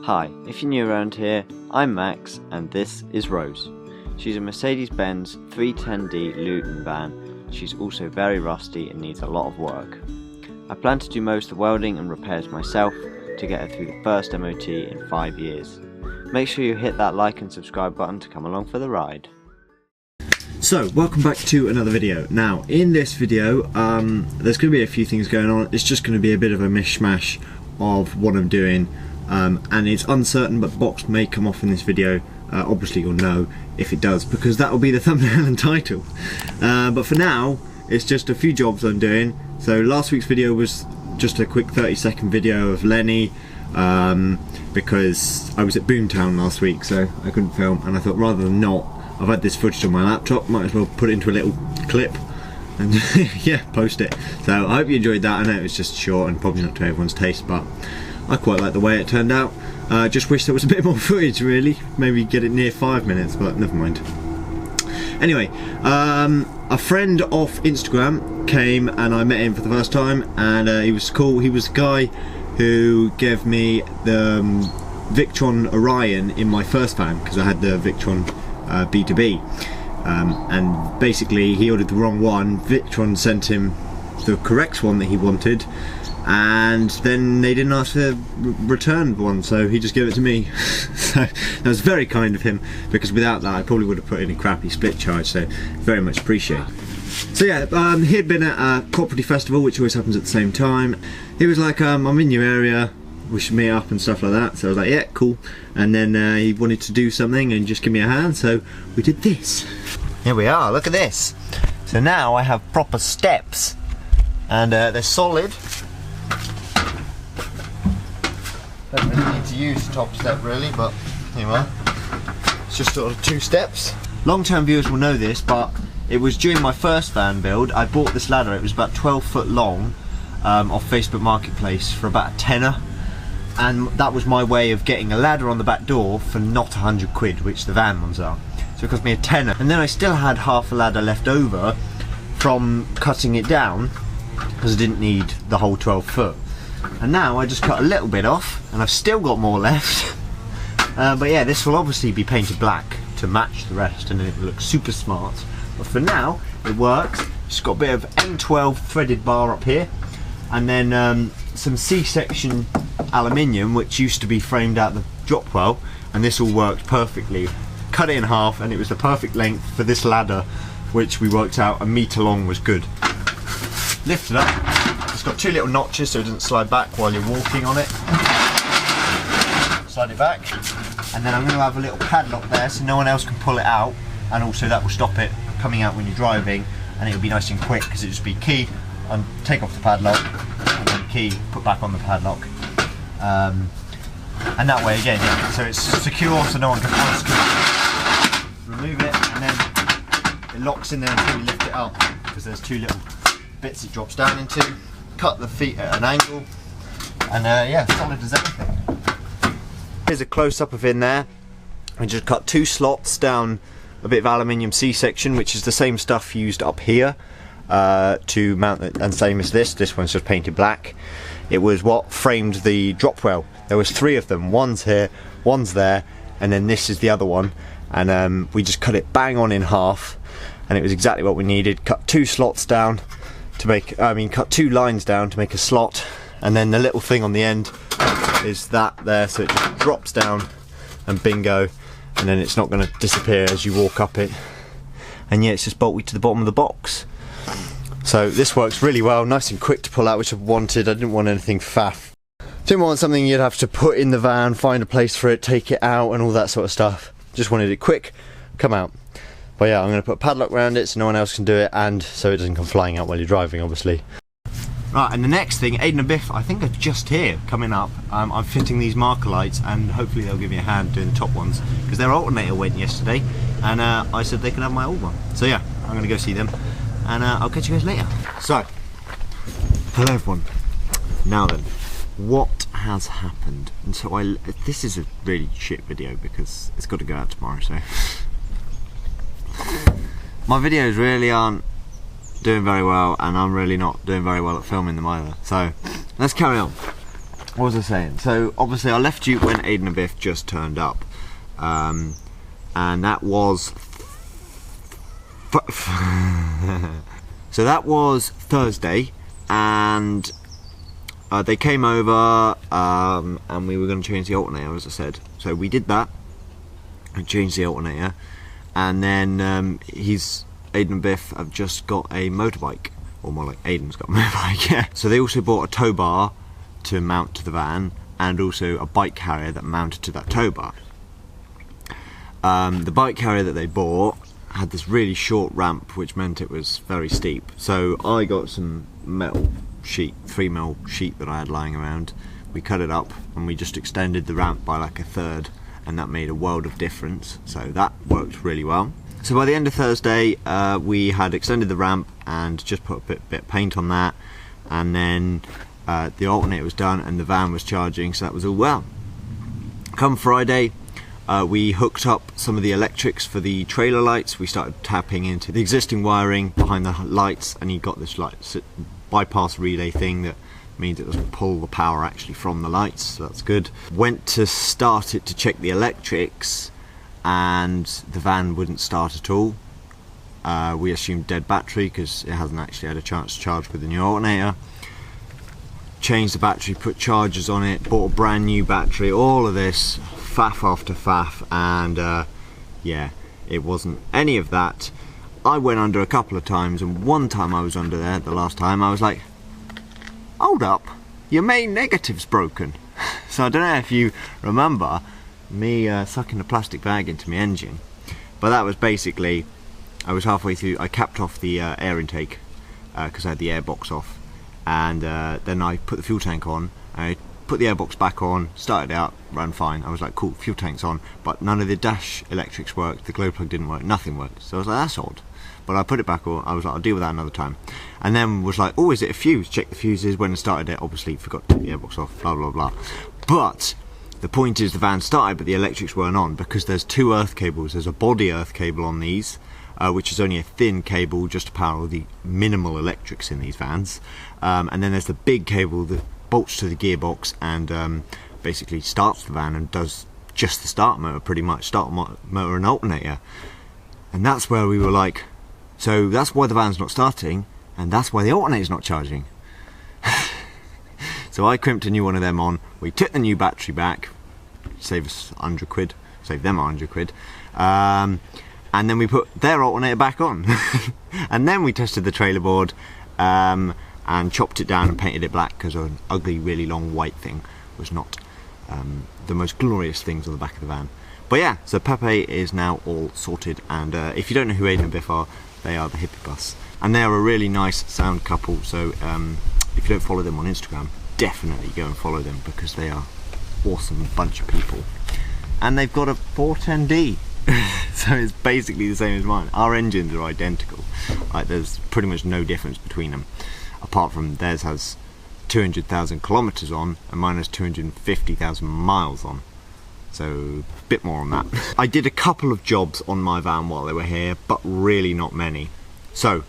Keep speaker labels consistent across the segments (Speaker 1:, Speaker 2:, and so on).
Speaker 1: Hi, if you're new around here, I'm Max and this is Rose. She's a Mercedes-Benz 310D Luton van. She's also very rusty and needs a lot of work. I plan to do most of the welding and repairs myself to get her through the first MOT in 5 years. Make sure you hit that like and subscribe button to come along for the ride.
Speaker 2: So, welcome back to another video. Now, in this video, there's going to be a few things going on. It's just going to be a bit of a mishmash of what I'm doing. And it's uncertain, but box may come off in this video. Obviously you'll know if it does, because that will be the thumbnail and title. But for now, it's just a few jobs I'm doing. So last week's video was just a quick 30-second video of Lenny, because I was at Boomtown last week, so I couldn't film, and I thought rather than not, I've had this footage on my laptop, might as well put it into a little clip and yeah, post it. So I hope you enjoyed that. I know it was just short and probably not to everyone's taste, but I quite like the way it turned out. Just wish there was a bit more footage, really. Maybe get it near 5 minutes, but never mind. Anyway, a friend off Instagram came and I met him for the first time, and he was cool. He was the guy who gave me the Victron Orion in my first van, because I had the Victron B2B. And basically he ordered the wrong one. Victron sent him the correct one that he wanted, and then they didn't ask for return one, so he just gave it to me. So that was very kind of him, because without that I probably would have put in a crappy split charge, so very much appreciated. So yeah, he had been at a property festival, which always happens at the same time. He was like, I'm in your area, we should meet up and stuff like that. So I was like, yeah, cool. And then he wanted to do something and just give me a hand, so we did this. Here we are, look at this. So now I have proper steps, and they're solid. Don't really need to use the top step really, but here we are. It's just sort of 2 steps. Long-term viewers will know this, but it was during my first van build. I bought this ladder. It was about 12 foot long off Facebook Marketplace for about a tenner, and that was my way of getting a ladder on the back door for not 100 quid, which the van ones are. So it cost me a tenner, and then I still had half a ladder left over from cutting it down, because I didn't need the whole 12 foot. And now I just cut a little bit off, and I've still got more left. But yeah, this will obviously be painted black to match the rest, and then it will look super smart. But for now, it works. Just got a bit of M12 threaded bar up here, and then some C-section aluminium, which used to be framed out the drop well, and this all worked perfectly. Cut it in half, and it was the perfect length for this ladder, which we worked out a metre long was good. Lift it up. It's got 2 little notches so it doesn't slide back while you're walking on it. Slide it back, and then I'm going to have a little padlock there so no one else can pull it out, and also that will stop it coming out when you're driving, and it'll be nice and quick because it'll just be key and take off the padlock, and then key, put back on the padlock. And that way again, yeah, so it's secure so no one can unscrew. Remove it, and then it locks in there until you lift it up, because there's 2 little bits it drops down into. Cut the feet at an angle, and yeah, solid as anything. Here's a close-up of in there. I just cut 2 slots down a bit of aluminium C-section, which is the same stuff used up here to mount it, and same as this one's just painted black. It was what framed the drop well. There was 3 of them, one's here, one's there, and then this is the other one, and we just cut it bang on in half, and it was exactly what we needed. Cut 2 slots down to make, cut 2 lines down to make a slot, and then the little thing on the end is that there, so it just drops down and bingo, and then it's not going to disappear as you walk up it, and yeah, it's just bolted to the bottom of the box. So this works really well, nice and quick to pull out, which I wanted. I didn't want anything faff. Didn't want something you'd have to put in the van, find a place for it, take it out and all that sort of stuff. Just wanted it quick, come out. But yeah, I'm going to put a padlock around it so no one else can do it, and so it doesn't come flying out while you're driving, obviously. Right, and the next thing, Aiden and Biff, I think are just here, coming up. I'm fitting these marker lights, and hopefully they'll give me a hand doing the top ones, because their alternator went yesterday, and I said they could have my old one. So yeah, I'm going to go see them, and I'll catch you guys later. So, hello everyone. Now then, what has happened? And so this is a really shit video because it's got to go out tomorrow, so my videos really aren't doing very well, and I'm really not doing very well at filming them either, so let's carry on. what was I saying? So obviously I left you when Aiden and Biff just turned up, and that was so that was Thursday, and they came over, and we were going to change the alternator, as I said. So we did that and changed the alternator, and then Aiden and Biff have just got a motorbike, or more like Aiden's got a motorbike. Yeah. So they also bought a tow bar to mount to the van, and also a bike carrier that mounted to that tow bar. The bike carrier that they bought had this really short ramp, which meant it was very steep. So I got some metal sheet, 3mm sheet that I had lying around. We cut it up and we just extended the ramp by like a third, and that made a world of difference. So that worked really well. So by the end of Thursday, we had extended the ramp and just put a bit of paint on that, and then the alternator was done and the van was charging, so that was all well. Come Friday, we hooked up some of the electrics for the trailer lights. We started tapping into the existing wiring behind the lights, and he got this bypass relay thing that means it doesn't pull the power actually from the lights, so that's good. Went to start it to check the electrics, and the van wouldn't start at all. We assumed dead battery because it hasn't actually had a chance to charge with the new alternator. Changed the battery, put chargers on it, bought a brand new battery, all of this faff after faff, and yeah, it wasn't any of that. I went under a couple of times, and one time I was under there, the last time, I was like, hold up, your main negative's broken. So I don't know if you remember me sucking a plastic bag into my engine, but that was basically, I was halfway through, I capped off the air intake because I had the air box off, and then I put the fuel tank on, I put the airbox back on, started out, ran fine. I was like, cool, fuel tank's on, but none of the dash electrics worked, the glow plug didn't work, nothing worked. So I was like, that's odd. But I put it back on, I was like, I'll deal with that another time. And then was like, oh, is it a fuse? Check the fuses. When I started it, obviously forgot to take the airbox off, blah, blah, blah. But the point is, the van started, but the electrics weren't on, because there's two earth cables. There's a body earth cable on these, which is only a thin cable just to power all the minimal electrics in these vans. And then there's the big cable that bolts to the gearbox and basically starts the van and does just the start motor, pretty much, start motor and alternator. And that's where we were like, so that's why the van's not starting, and that's why the alternator's not charging. So I crimped a new one of them on, we took the new battery back, save us 100 quid, save them 100 quid, and then we put their alternator back on. And then we tested the trailer board, and chopped it down and painted it black, because an ugly, really long white thing was not the most glorious things on the back of the van. But yeah, so Pepe is now all sorted, and if you don't know who Aiden and Biff are, they are the Hippie Bus, and they are a really nice sound couple. So if you don't follow them on Instagram, definitely go and follow them, because they are awesome bunch of people. And they've got a 410D. So it's basically the same as mine. Our engines are identical. Like, there's pretty much no difference between them, apart from theirs has 200,000 kilometers on and mine has 250,000 miles on. So a bit more on that. I did a couple of jobs on my van while they were here, but really not many. So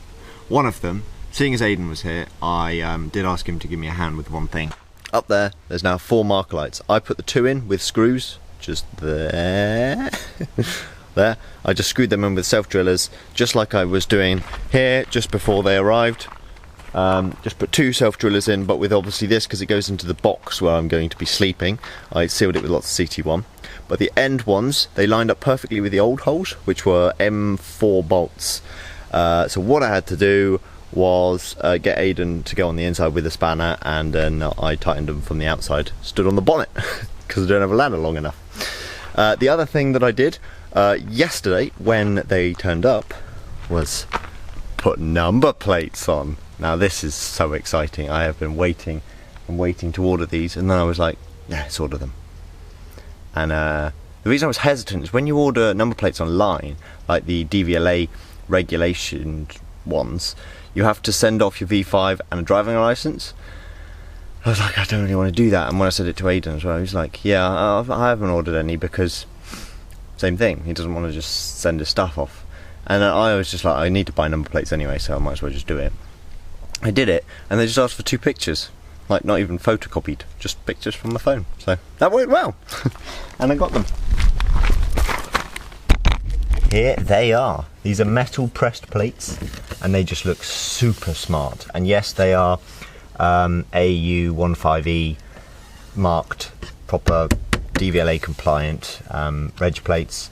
Speaker 2: one of them, seeing as Aiden was here, I did ask him to give me a hand with one thing. Up there's now 4 marker lights. I put the 2 in with screws, just there. There. I just screwed them in with self-drillers, just like I was doing here just before they arrived. Just put 2 self-drillers in, but with obviously this, because it goes into the box where I'm going to be sleeping, I sealed it with lots of CT1. But the end ones, they lined up perfectly with the old holes, which were M4 bolts. So what I had to do was get Aiden to go on the inside with a spanner, and then I tightened them from the outside, stood on the bonnet, because I don't have a ladder long enough. The other thing that I did yesterday when they turned up was put number plates on. Now this is so exciting. I have been waiting and waiting to order these, and then I was like, yeah, let's order them. And the reason I was hesitant is when you order number plates online, like the DVLA regulation ones, you have to send off your V5 and a driving license. I was like, I don't really want to do that. And when I said it to Aiden as well, he was like, yeah, I haven't ordered any, because same thing, he doesn't want to just send his stuff off. And I was just like, I need to buy number plates anyway, so I might as well just do it. I did it, and they just asked for 2 pictures. like not even photocopied, just pictures from my phone. So that worked well. And I got them. Here they are. These are metal pressed plates and they just look super smart. And yes, they are AU15E marked, proper DVLA compliant reg plates.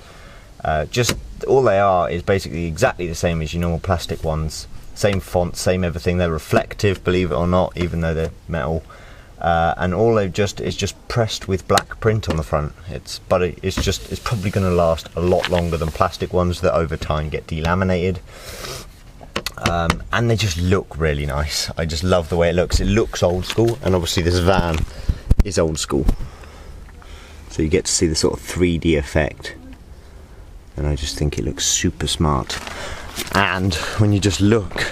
Speaker 2: Just all they are is basically exactly the same as your normal plastic ones. Same font, same everything. They're reflective, believe it or not, even though they're metal. And all they've just is just pressed with black print on the front. It's probably going to last a lot longer than plastic ones that over time get delaminated. And they just look really nice. I just love the way it looks. It looks old school, and obviously this van is old school. So you get to see the sort of 3D effect. And I just think it looks super smart. And when you just look,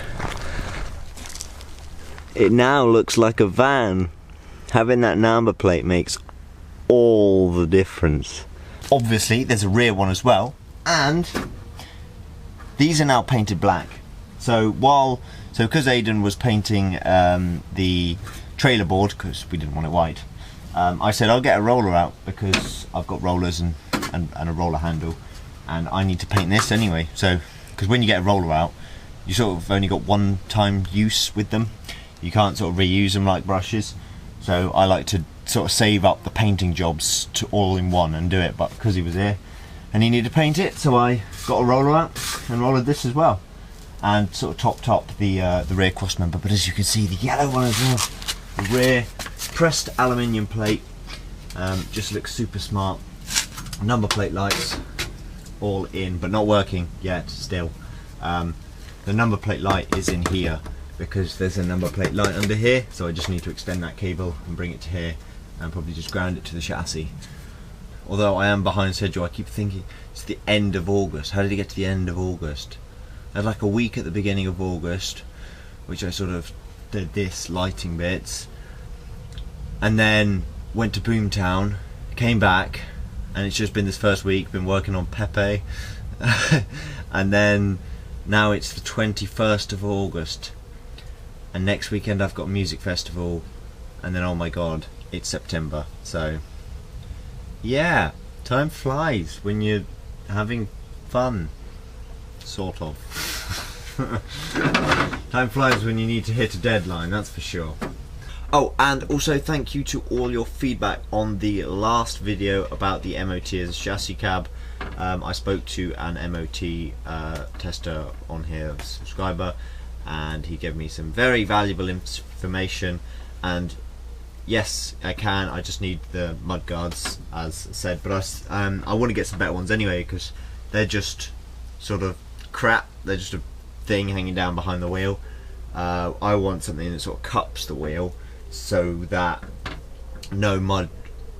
Speaker 2: it now looks like a van. Having that number plate makes all the difference. Obviously there's a rear one as well, and these are now painted black. So because Aidan was painting the trailer board, because we didn't want it white, I said I'll get a roller out because I've got rollers and a roller handle, and I need to paint this anyway. So because when you get a roller out, you sort of only got one time use with them. You can't sort of reuse them like brushes. So I like to sort of save up the painting jobs to all in one and do it. But because he was here and he needed to paint it, so I got a roller out and rollered this as well, and sort of topped up the rear cross member. But as you can see, the yellow one as well, the rear pressed aluminium plate, just looks super smart. Number plate lights all in, but not working yet still. The number plate light is in here because there's a number plate light under here, so I just need to extend that cable and bring it to here and probably just ground it to the chassis. Although I am behind schedule, I keep thinking it's the end of August. How did it get to the end of August? I had like a week at the beginning of August, which I sort of did this lighting bits, and then went to Boomtown, came back, and it's just been this first week, been working on Pepe, and then now it's the 21st of August, and next weekend I've got a music festival, and then oh my god, it's September. So yeah, time flies when you're having fun, sort of. Time flies when you need to hit a deadline, that's for sure. Oh, and also thank you to all your feedback on the last video about the MOT as a chassis cab. I spoke to an MOT tester on here, a subscriber, and he gave me some very valuable information. And yes, I can, I just need the mud guards as said, but I want to get some better ones anyway, because they're just sort of crap. They're just a thing hanging down behind the wheel. I want something that sort of cups the wheel so that no mud,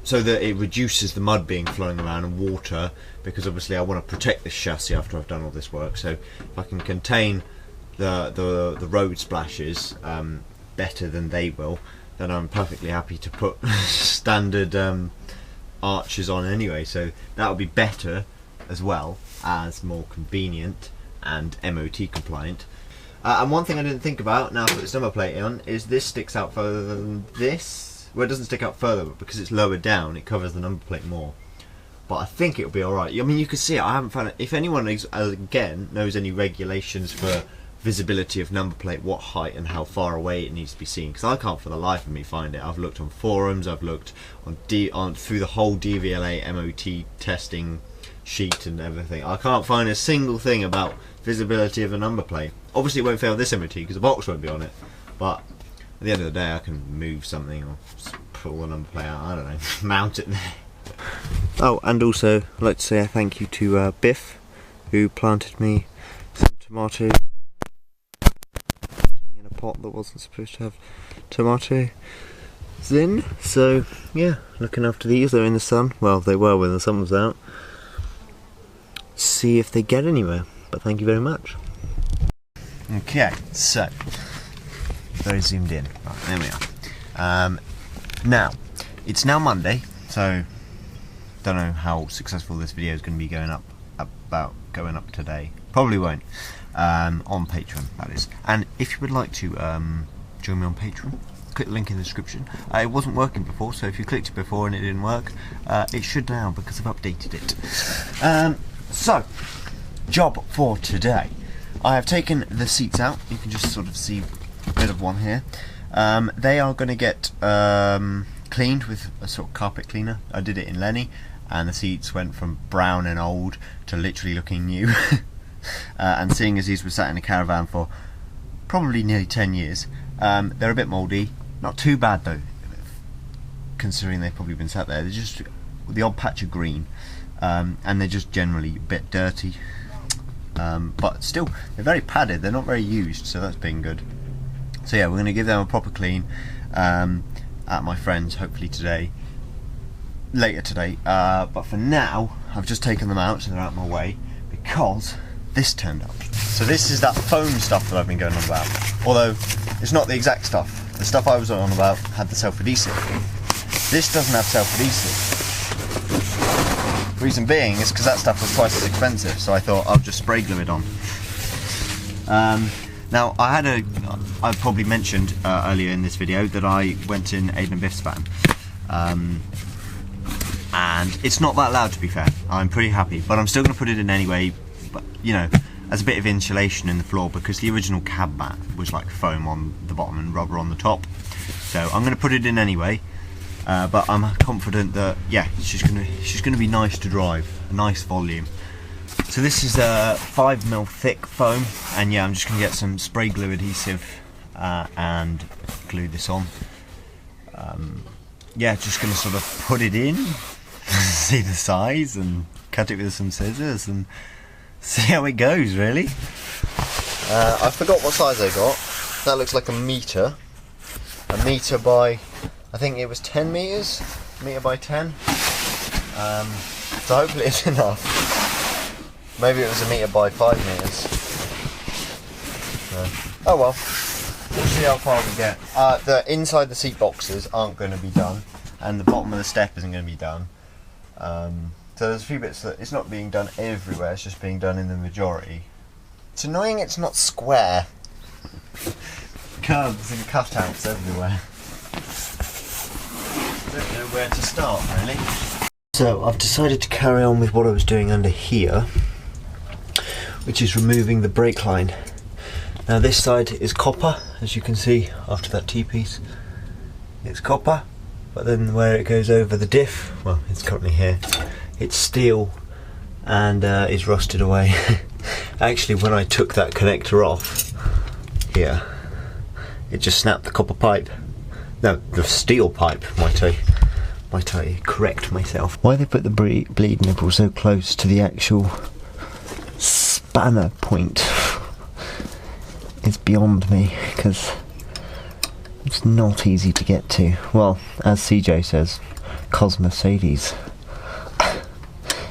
Speaker 2: so that it reduces the mud being flowing around and water, because obviously I want to protect this chassis after I've done all this work. So if I can contain the road splashes better than they will, then I'm perfectly happy to put standard arches on anyway. So that would be better as well as more convenient and MOT compliant. And one thing I didn't think about, now I put this number plate on, is this sticks out further than this. Well, it doesn't stick out further, but because it's lower down, it covers the number plate more. But I think it'll be alright. I mean, you can see it, I haven't found it. If anyone, again, knows any regulations for visibility of number plate, what height and how far away it needs to be seen, because I can't for the life of me find it. I've looked on forums, I've looked on through the whole DVLA MOT testing sheet and everything. I can't find a single thing about visibility of a number plate. Obviously it won't fail this MOT because the box won't be on it, but at the end of the day I can move something or pull the number plate out, I don't know, mount it there. Oh, and also I'd like to say a thank you to Biff, who planted me some tomatoes in a pot that wasn't supposed to have tomatoes in. So yeah, looking after these. They're in the sun. Well, they were when the sun was out. See if they get anywhere, but thank you very much. Okay, so very zoomed in. Right, there we are. Now it's now Monday, so don't know how successful this video is going to be going up today. Probably won't. On Patreon, that is. And if you would like to join me on Patreon, click the link in the description. It wasn't working before, so if you clicked it before and it didn't work, it should now because I've updated it. So, job for today. I have taken the seats out. You can just sort of see a bit of one here. They are going to get cleaned with a sort of carpet cleaner. I did it in Lenny, and the seats went from brown and old to literally looking new. And seeing as these were sat in a caravan for probably nearly 10 years, they're a bit mouldy. Not too bad though, considering they've probably been sat there. They're just the odd patch of green, and they're just generally a bit dirty. But still, they're very padded. They're not very used, so that's been good. So yeah, we're going to give them a proper clean at my friend's, hopefully today, later today. But for now, I've just taken them out so they're out of my way because this turned up. So this is that foam stuff that I've been going on about. Although it's not the exact stuff. The stuff I was on about had the self-adhesive. This doesn't have self-adhesive. Reason being is because that stuff was twice as expensive, so I thought I'll just spray glue it on. Now I probably mentioned earlier in this video that I went in Aiden and Biff's van, and it's not that loud, to be fair. I'm pretty happy, but I'm still going to put it in anyway, but you know, as a bit of insulation in the floor, because the original cab mat was like foam on the bottom and rubber on the top. So I'm going to put it in anyway. But I'm confident that, yeah, she's gonna be nice to drive, a nice volume. So this is a 5mm thick foam, and yeah, I'm just gonna get some spray glue adhesive and glue this on. Yeah, just gonna sort of put it in, see the size, and cut it with some scissors and see how it goes. Really. I forgot what size I got. That looks like a meter by, I think it was 10 meters, meter by 10. So hopefully it's enough. Maybe it was a meter by 5 meters. Oh well, we'll see how far we get. The inside the seat boxes aren't going to be done, and the bottom of the step isn't going to be done. So there's a few bits that it's not being done everywhere. It's just being done in the majority. It's annoying it's not square. Curves and cutouts everywhere. I don't know where to start, really. So I've decided to carry on with what I was doing under here, which is removing the brake line. Now this side is copper, as you can see after that T-piece. It's copper, but then where it goes over the diff, well, it's currently here, it's steel and is rusted away. Actually, when I took that connector off here, it just snapped the copper pipe. No, the steel pipe, might I correct myself. Why they put the bleed nipple so close to the actual spanner point is beyond me, because it's not easy to get to. Well, as CJ says, Cosmercedes.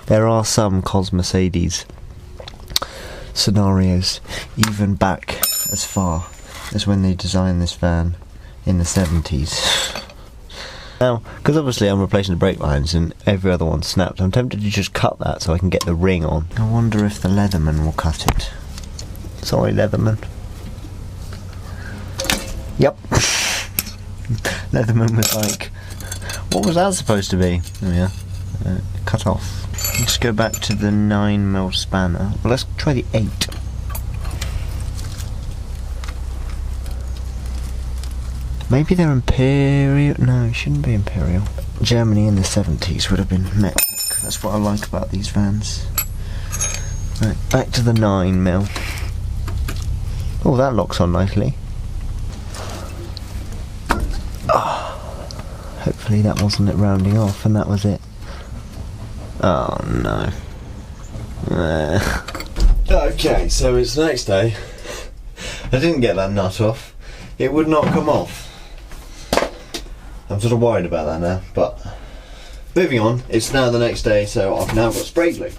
Speaker 2: There are some Cosmercedes scenarios, even back as far as when they designed this van in the 70s. Now, because obviously I'm replacing the brake lines and every other one snapped, I'm tempted to just cut that so I can get the ring on. I wonder if the Leatherman will cut it. Sorry, Leatherman. Yep. Leatherman was like, what was that supposed to be? Oh yeah, cut off. Let's go back to the 9mm spanner. Well, let's try the 8. Maybe they're Imperial. No, it shouldn't be Imperial. Germany in the 70s would have been metric. That's what I like about these vans. Right, back to the 9mm. Oh, that locks on nicely. Oh, hopefully that wasn't it rounding off, and that was it. Oh no. Okay, so it's the next day. I didn't get that nut off. It would not come off. I'm sort of worried about that now, but moving on. It's now the next day, so I've now got spray glue.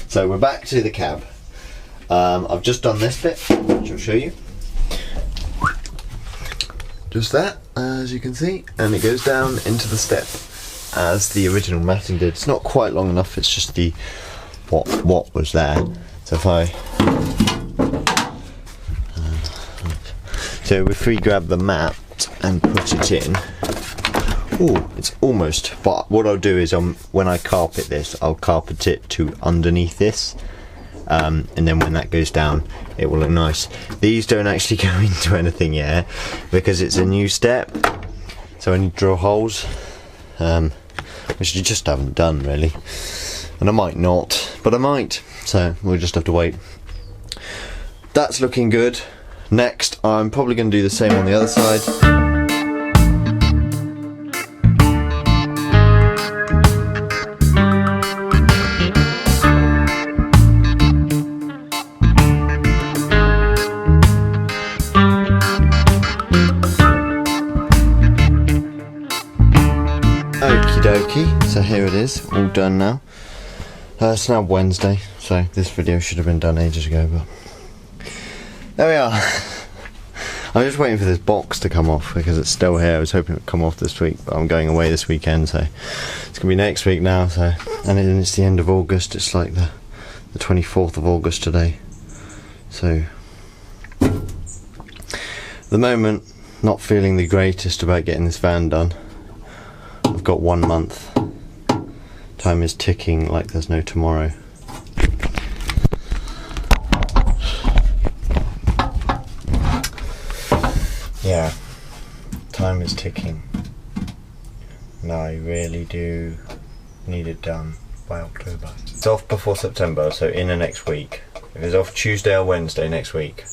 Speaker 2: So we're back to the cab. I've just done this bit, which I'll show you. Just that, as you can see, and it goes down into the step as the original matting did. It's not quite long enough, it's just the what was there. So if we grab the mat, it and put it in. Oh, it's almost, but what I'll do is when I carpet this, I'll carpet it to underneath this, and then when that goes down it will look nice. These don't actually go into anything yet because it's a new step, so I need to drill holes, which you just haven't done really, and I might not, but I might, so we'll just have to wait. That's looking good. Next I'm probably going to do the same on the other side. Okie dokie, so here it is, all done now. It's now Wednesday, so this video should have been done ages ago, but there we are. I'm just waiting for this box to come off because it's still here. I was hoping it would come off this week, but I'm going away this weekend, so it's gonna be next week now. So, and then it's the end of August. It's like the 24th of August today. So, at the moment, not feeling the greatest about getting this van done. I've got 1 month. Time is ticking like there's no tomorrow. Yeah, time is ticking. No, I really do need it done by October. It's off before September, so in the next week. If it's off Tuesday or Wednesday next week,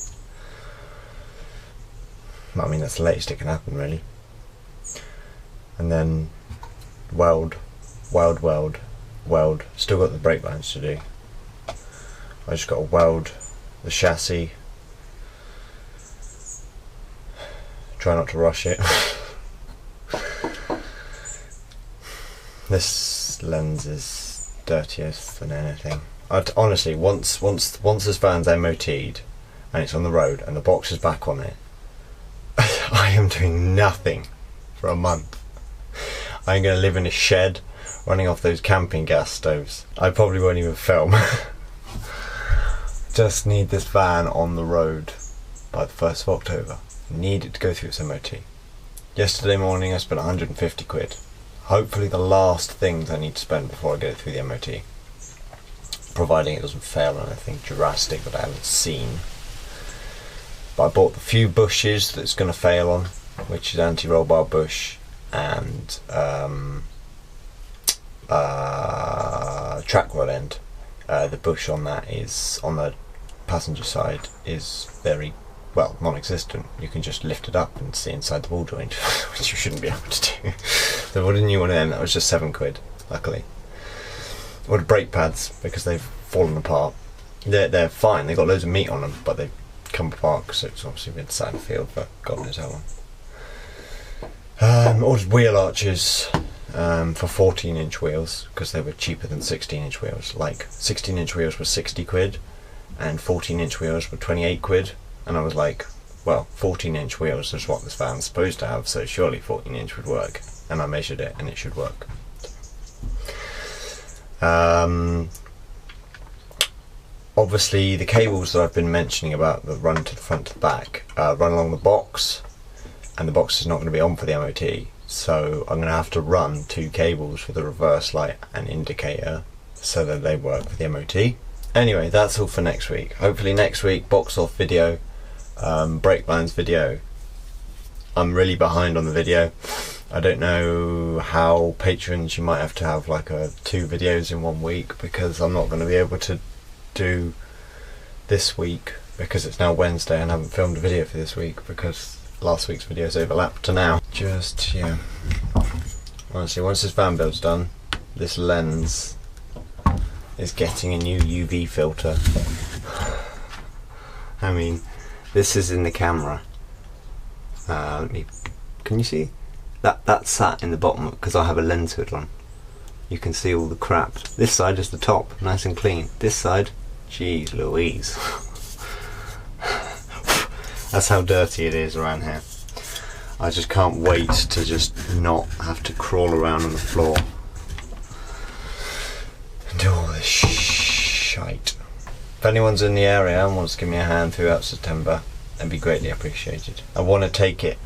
Speaker 2: I mean that's the latest it can happen really. And then weld, still got the brake lines to do. I just got to weld the chassis. Try not to rush it. This lens is dirtiest than anything. Honestly, once this van's MOT'd and it's on the road and the box is back on it, I am doing nothing for a month. I'm going to live in a shed running off those camping gas stoves. I probably won't even film. Just need this van on the road by the 1st of October. Need it to go through its MOT. Yesterday morning I spent 150 quid. Hopefully the last things I need to spend before I go through the MOT. Providing it doesn't fail on anything drastic that I haven't seen. But I bought the few bushes that it's going to fail on, which is anti-roll bar bush and track rod end. The bush on that is, on the passenger side, is very, well, non-existent. You can just lift it up and see inside the ball joint, which you shouldn't be able to do. So what a new one in, that was just 7 quid, luckily. Or the brake pads, because they've fallen apart. They're fine, they've got loads of meat on them, but they've come apart because it's obviously been sat in the field for God knows how long. Ordered wheel arches for 14-inch wheels, because they were cheaper than 16-inch wheels. Like, 16-inch wheels were 60 quid, and 14-inch wheels were 28 quid. And I was like, well, 14-inch wheels is what this van's supposed to have, so surely 14-inch would work. And I measured it, and it should work. Obviously, the cables that I've been mentioning about that run to the front to the back run along the box, and the box is not going to be on for the MOT. So I'm going to have to run 2 cables with a reverse light and indicator so that they work for the MOT. Anyway, that's all for next week. Hopefully next week, box off video, brake lines video. I'm really behind on the video. I don't know how patrons, you might have to have like 2 videos in 1 week, because I'm not going to be able to do this week because it's now Wednesday and I haven't filmed a video for this week because last week's videos overlapped to now. Just, yeah. Honestly, once this van build's done, this lens is getting a new UV filter. I mean, this is in the camera. Can you see? That sat in the bottom because I have a lens hood on. You can see all the crap. This side is the top, nice and clean. This side, jeez Louise. That's how dirty it is around here. I just can't wait to just not have to crawl around on the floor and do all this shite. If anyone's in the area and wants to give me a hand throughout September, that'd be greatly appreciated. I want to take it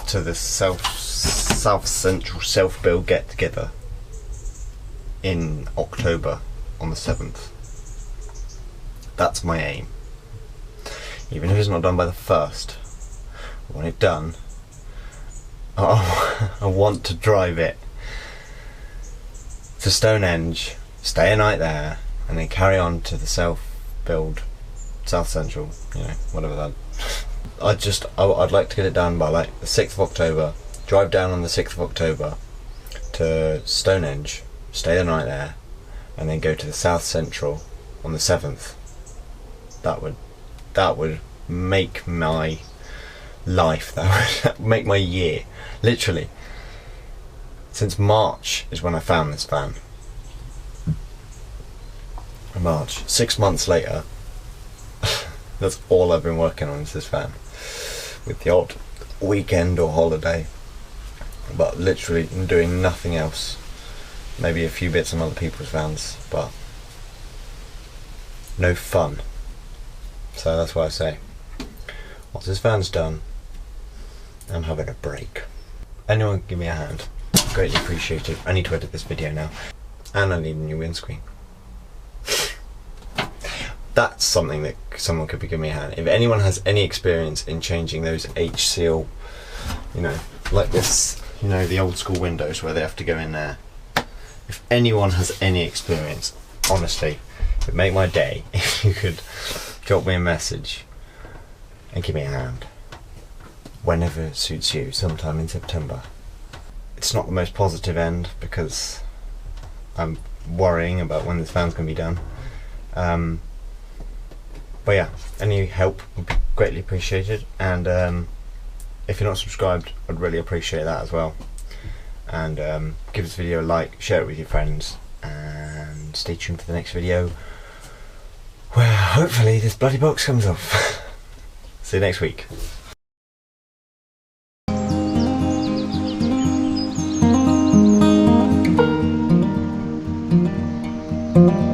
Speaker 2: to the South Central self-build get together in October on the 7th. That's my aim. Even if it's not done by the 1st, I want it done. I want to drive it to Stonehenge, stay a night there, and then carry on to the self-build, South Central, you know, whatever that. I'd like to get it done by like the 6th of October, drive down on the 6th of October to Stonehenge, stay the night there, and then go to the South Central on the 7th. That would make my life, that would make my year, literally. Since March is when I found this van. March, 6 months later, that's all I've been working on is this van, with the odd weekend or holiday, but literally doing nothing else. Maybe a few bits on other people's vans, but no fun. So that's why I say, once this van's done, I'm having a break. Anyone give me a hand? Greatly appreciated. I need to edit this video now, and I need a new windscreen. That's something that someone could be giving me a hand. If anyone has any experience in changing those H-seal, you know, like this, you know, the old school windows where they have to go in there. If anyone has any experience, honestly, it would make my day if you could drop me a message and give me a hand. Whenever it suits you, sometime in September. It's not the most positive end because I'm worrying about when this van's going to be done. But yeah, any help would be greatly appreciated, and if you're not subscribed, I'd really appreciate that as well. And give this video a like, share it with your friends, and stay tuned for the next video where hopefully this bloody box comes off. See you next week.
Speaker 3: Thank you.